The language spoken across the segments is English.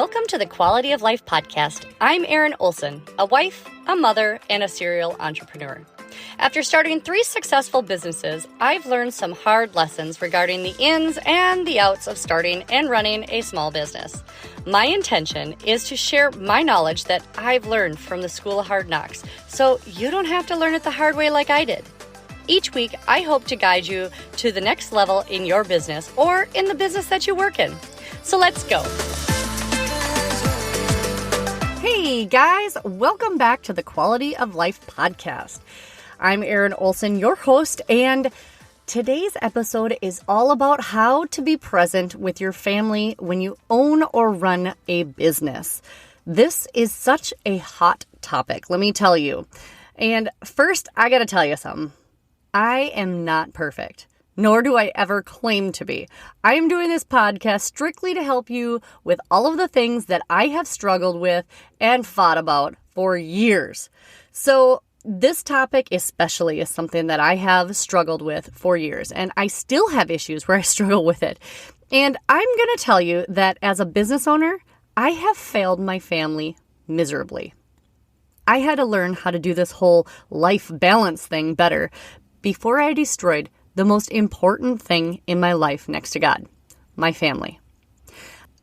Welcome to the Quality of Life podcast. I'm Erin Olson, a wife, a mother, and a serial entrepreneur. After starting 3 successful businesses, I've learned some hard lessons regarding the ins and the outs of starting and running a small business. My intention is to share my knowledge that I've learned from the School of Hard Knocks, so you don't have to learn it the hard way like I did. Each week, I hope to guide you to the next level in your business or in the business that you work in. So let's go. Hey guys, welcome back to the Quality of Life podcast. I'm Erin Olson, your host, and today's episode is all about how to be present with your family when you own or run a business. This is such a hot topic, let me tell you. And first, I gotta tell you something. I am not perfect, nor do I ever claim to be. I am doing this podcast strictly to help you with all of the things that I have struggled with and fought about for years. So this topic especially is something that I have struggled with for years, and I still have issues where I struggle with it. And I'm going to tell you that as a business owner, I have failed my family miserably. I had to learn how to do this whole life balance thing better before I destroyed the most important thing in my life next to God, my family.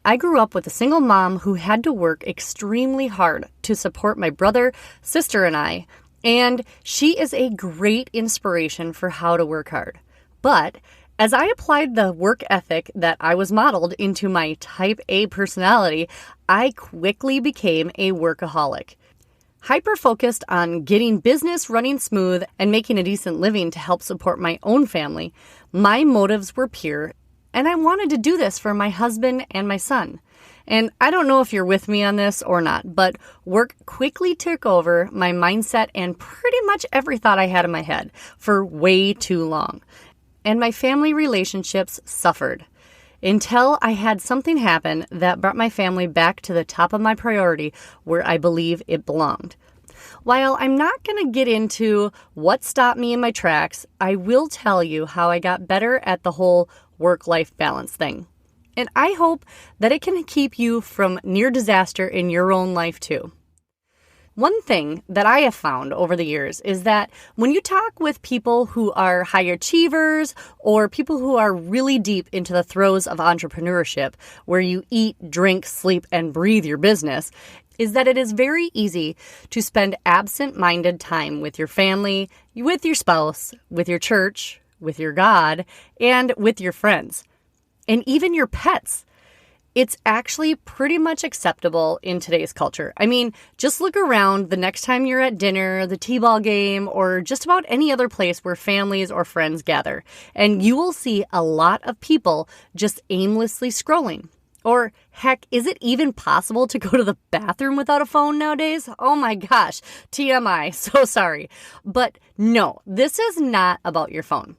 I grew up with a single mom who had to work extremely hard to support my brother, sister, and I, and she is a great inspiration for how to work hard. But as I applied the work ethic that I was modeled into my type A personality, I quickly became a workaholic. Hyper-focused on getting business running smooth and making a decent living to help support my own family, my motives were pure, and I wanted to do this for my husband and my son. And I don't know if you're with me on this or not, but work quickly took over my mindset and pretty much every thought I had in my head for way too long. And my family relationships suffered until I had something happen that brought my family back to the top of my priority where I believe it belonged. While I'm not going to get into what stopped me in my tracks, I will tell you how I got better at the whole work-life balance thing. And I hope that it can keep you from near disaster in your own life too. One thing that I have found over the years is that when you talk with people who are high achievers or people who are really deep into the throes of entrepreneurship, where you eat, drink, sleep, and breathe your business, is that it is very easy to spend absent-minded time with your family, with your spouse, with your church, with your God, and with your friends, and even your pets. It's actually pretty much acceptable in today's culture. I mean, just look around the next time you're at dinner, the t-ball game, or just about any other place where families or friends gather, and you will see a lot of people just aimlessly scrolling. Or heck, is it even possible to go to the bathroom without a phone nowadays? Oh my gosh, TMI, so sorry. But no, this is not about your phone.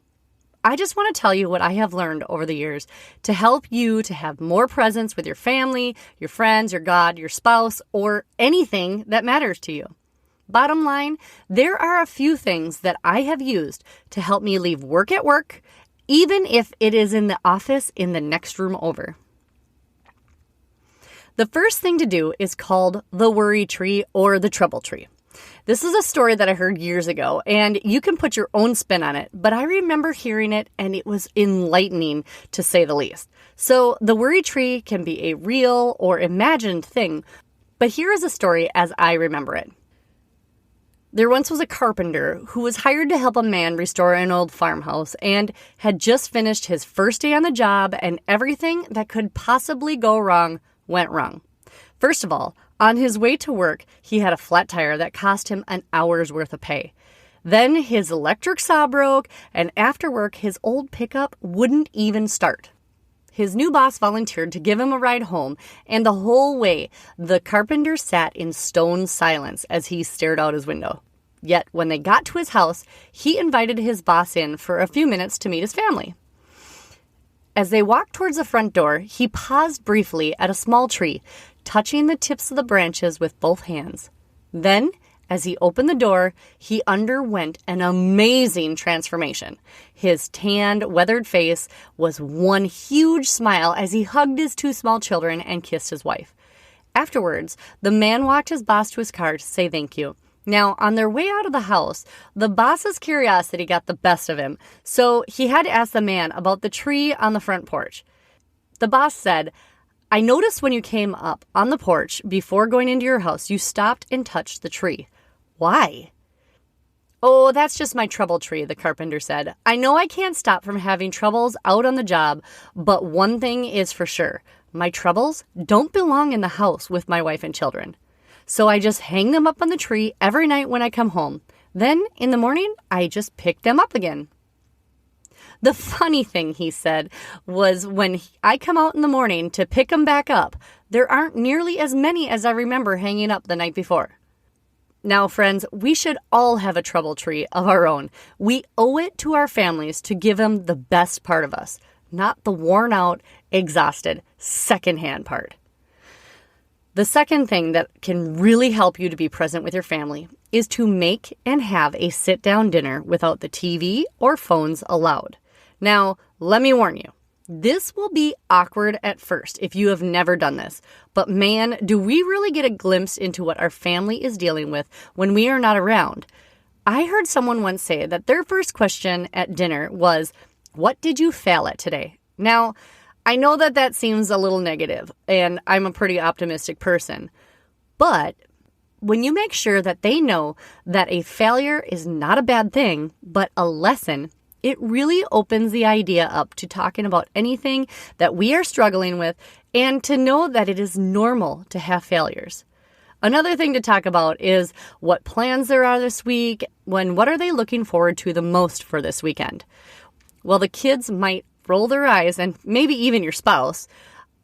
I just want to tell you what I have learned over the years to help you to have more presence with your family, your friends, your God, your spouse, or anything that matters to you. Bottom line, there are a few things that I have used to help me leave work at work, even if it is in the office in the next room over. The first thing to do is called the worry tree or the trouble tree. This is a story that I heard years ago, and you can put your own spin on it, but I remember hearing it, and it was enlightening, to say the least. So the worry tree can be a real or imagined thing, but here is a story as I remember it. There once was a carpenter who was hired to help a man restore an old farmhouse and had just finished his first day on the job, and everything that could possibly go wrong went wrong. First of all, on his way to work, he had a flat tire that cost him an hour's worth of pay. Then his electric saw broke, and after work, his old pickup wouldn't even start. His new boss volunteered to give him a ride home, and the whole way, the carpenter sat in stone silence as he stared out his window. Yet, when they got to his house, he invited his boss in for a few minutes to meet his family. As they walked towards the front door, he paused briefly at a small tree, touching the tips of the branches with both hands. Then, as he opened the door, he underwent an amazing transformation. His tanned, weathered face was one huge smile as he hugged his 2 small children and kissed his wife. Afterwards, the man walked his boss to his car to say thank you. Now, on their way out of the house, the boss's curiosity got the best of him, so he had to ask the man about the tree on the front porch. The boss said, "I noticed when you came up on the porch before going into your house, you stopped and touched the tree. Why?" "Oh, that's just my trouble tree," the carpenter said. "I know I can't stop from having troubles out on the job, but one thing is for sure. My troubles don't belong in the house with my wife and children. So I just hang them up on the tree every night when I come home. Then, in the morning, I just pick them up again." The funny thing, he said, was when I come out in the morning to pick them back up, there aren't nearly as many as I remember hanging up the night before. Now, friends, we should all have a trouble tree of our own. We owe it to our families to give them the best part of us, not the worn out, exhausted, secondhand part. The second thing that can really help you to be present with your family is to make and have a sit-down dinner without the TV or phones allowed. Now, let me warn you, this will be awkward at first if you have never done this, but man, do we really get a glimpse into what our family is dealing with when we are not around. I heard someone once say that their first question at dinner was, "What did you fail at today?" Now, I know that seems a little negative, and I'm a pretty optimistic person, but when you make sure that they know that a failure is not a bad thing, but a lesson, it really opens the idea up to talking about anything that we are struggling with and to know that it is normal to have failures. Another thing to talk about is what plans there are this week, what are they looking forward to the most for this weekend? Well, the kids might roll their eyes, and maybe even your spouse.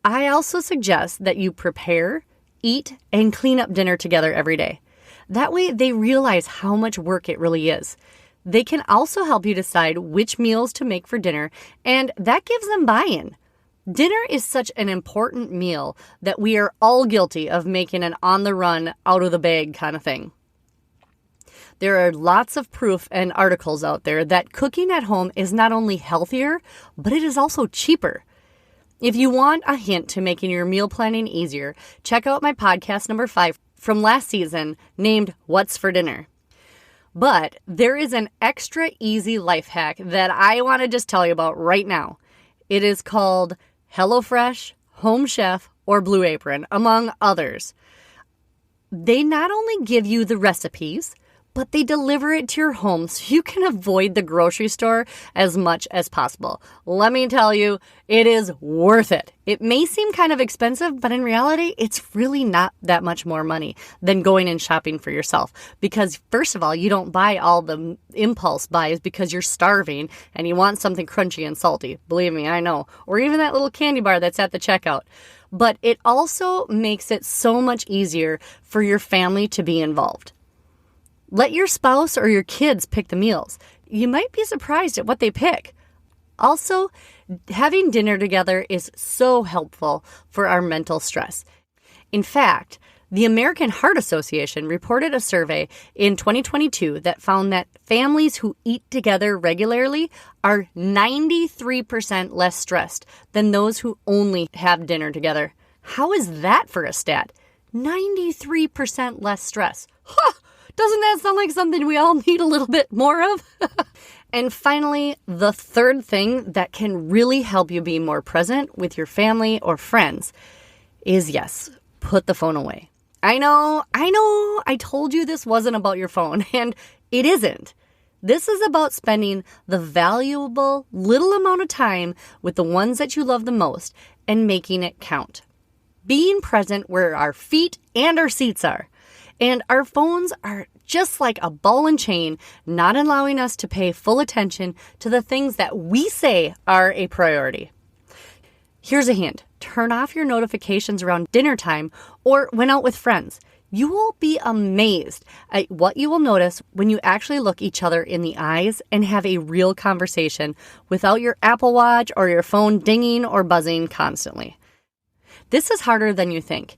I also suggest that you prepare, eat, and clean up dinner together every day. That way they realize how much work it really is. They can also help you decide which meals to make for dinner, and that gives them buy-in. Dinner is such an important meal that we are all guilty of making an on-the-run, out-of-the-bag kind of thing. There are lots of proof and articles out there that cooking at home is not only healthier, but it is also cheaper. If you want a hint to making your meal planning easier, check out my podcast number 5 from last season named What's for Dinner. But there is an extra easy life hack that I want to just tell you about right now. It is called HelloFresh, Home Chef, or Blue Apron, among others. They not only give you the recipes, but they deliver it to your home so you can avoid the grocery store as much as possible. Let me tell you, it is worth it. It may seem kind of expensive, but in reality, it's really not that much more money than going and shopping for yourself. Because first of all, you don't buy all the impulse buys because you're starving and you want something crunchy and salty. Believe me, I know. Or even that little candy bar that's at the checkout. But it also makes it so much easier for your family to be involved. Let your spouse or your kids pick the meals. You might be surprised at what they pick. Also, having dinner together is so helpful for our mental stress. In fact, the American Heart Association reported a survey in 2022 that found that families who eat together regularly are 93% less stressed than those who only have dinner together. How is that for a stat? 93% less stress. Huh! Doesn't that sound like something we all need a little bit more of? And finally, the third thing that can really help you be more present with your family or friends is, yes, put the phone away. I know, I told you this wasn't about your phone, and it isn't. This is about spending the valuable little amount of time with the ones that you love the most and making it count. Being present where our feet and our seats are. And our phones are just like a ball and chain, not allowing us to pay full attention to the things that we say are a priority. Here's a hint. Turn off your notifications around dinner time or when out with friends. You will be amazed at what you will notice when you actually look each other in the eyes and have a real conversation without your Apple Watch or your phone dinging or buzzing constantly. This is harder than you think.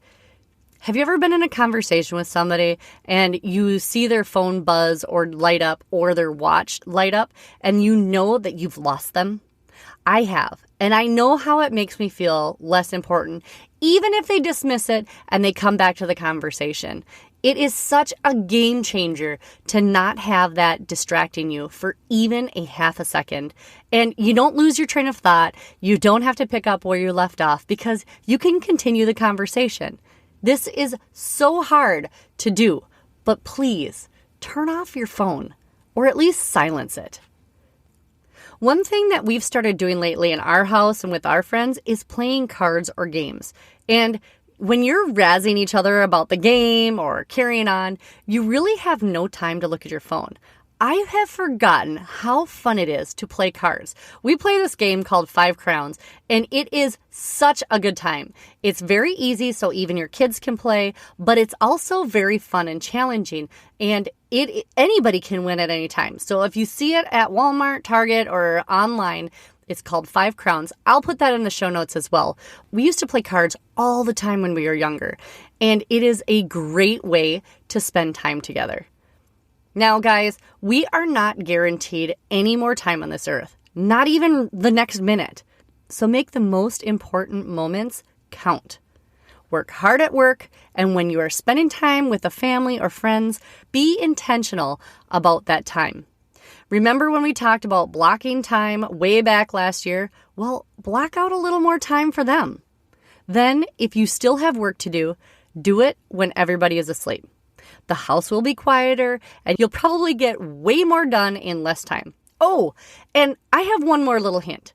Have you ever been in a conversation with somebody and you see their phone buzz or light up or their watch light up and you know that you've lost them? I have, and I know how it makes me feel less important, even if they dismiss it and they come back to the conversation. It is such a game changer to not have that distracting you for even a half a second. And you don't lose your train of thought. You don't have to pick up where you left off because you can continue the conversation. This is so hard to do, but please turn off your phone or at least silence it. One thing that we've started doing lately in our house and with our friends is playing cards or games. And when you're razzing each other about the game or carrying on, you really have no time to look at your phone. I have forgotten how fun it is to play cards. We play this game called 5 Crowns, and it is such a good time. It's very easy, so even your kids can play, but it's also very fun and challenging, and anybody can win at any time. So if you see it at Walmart, Target, or online, it's called 5 Crowns. I'll put that in the show notes as well. We used to play cards all the time when we were younger, and it is a great way to spend time together. Now, guys, we are not guaranteed any more time on this earth, not even the next minute. So make the most important moments count. Work hard at work, and when you are spending time with a family or friends, be intentional about that time. Remember when we talked about blocking time way back last year? Well, block out a little more time for them. Then, if you still have work to do it when everybody is asleep. The house will be quieter, and you'll probably get way more done in less time. Oh, and I have one more little hint.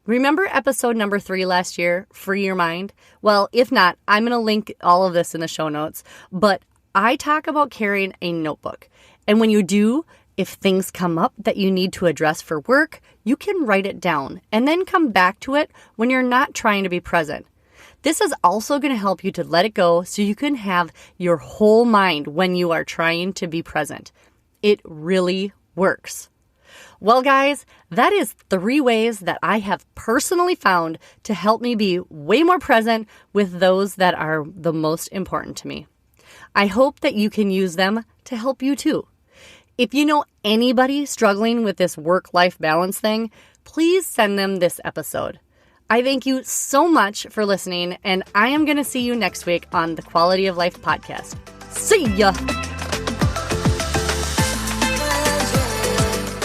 Remember episode number 3 last year, Free Your Mind? Well, if not, I'm going to link all of this in the show notes. But I talk about carrying a notebook. And when you do, if things come up that you need to address for work, you can write it down and then come back to it when you're not trying to be present. This is also going to help you to let it go so you can have your whole mind when you are trying to be present. It really works. Well, guys, that is 3 ways that I have personally found to help me be way more present with those that are the most important to me. I hope that you can use them to help you too. If you know anybody struggling with this work-life balance thing, please send them this episode. I thank you so much for listening, and I am going to see you next week on the Quality of Life podcast. See ya!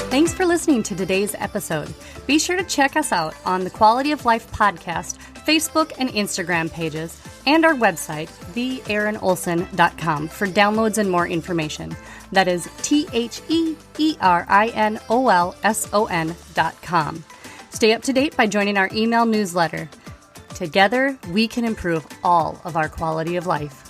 Thanks for listening to today's episode. Be sure to check us out on the Quality of Life podcast, Facebook and Instagram pages, and our website, theerinolson.com, for downloads and more information. That is THERINOLSON.com. Stay up to date by joining our email newsletter. Together, we can improve all of our quality of life.